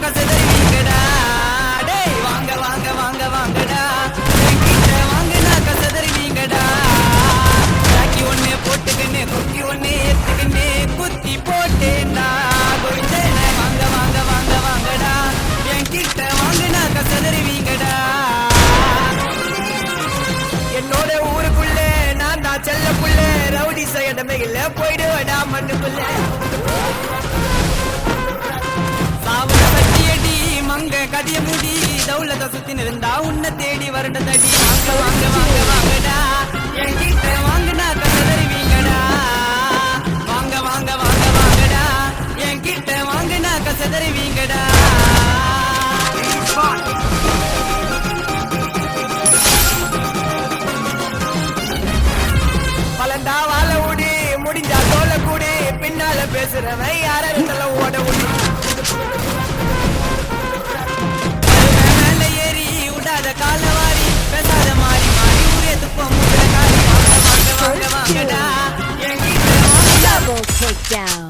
கசதறிவீங்கடா. டேய் வாங்க வாங்க வாங்க வாங்கடா, என்கிட்ட வாங்கினா கசதறிவீங்கடா. ராக்கி ஒண்ணு போட்டுக்கின்னு குக்கி ஒண்ணு ஏத்துக்கின்னு குத்தி போட்டேன்டா. கோவிந்தனே வாங்க வாங்க வாங்க வாங்கடா, என்கிட்ட வாங்கினா கசதறிவீங்கடா. என்னோட ஊருக்குள்ள நான் தான் செல்ல புள்ள, ரவுடி செய்யடமே இல்ல போயிடுவடா மண்ணுக்குள்ள. சாவட சட்டியடி மங்க கதிய முடி தௌலத சுத்தி இருந்தா உன்னை தேடி வரண்ட தடி. வாங்க வாங்க வாங்க வாங்கடா, என்கிட்ட வாங்கினா கசதறிவீங்கடா. வாங்க வாங்க வாங்க வாங்கடா, என்கிட்ட வாங்கினா கசதறிவீங்கடா. பலந்தா வாழ ஓடி முடிஞ்சா தோல கூடி, பின்னால பேசுறவன் யார இருந்தாலும் ஓட ஓடி. மேல ஏறி விடாத காலவாரி, பேசாத மாறி மாறி ஊரே துப்பம் காரி. வாங்க வாங்க வாங்க வாங்கடா, என்கிட்ட வாங்கடா. Double takedown.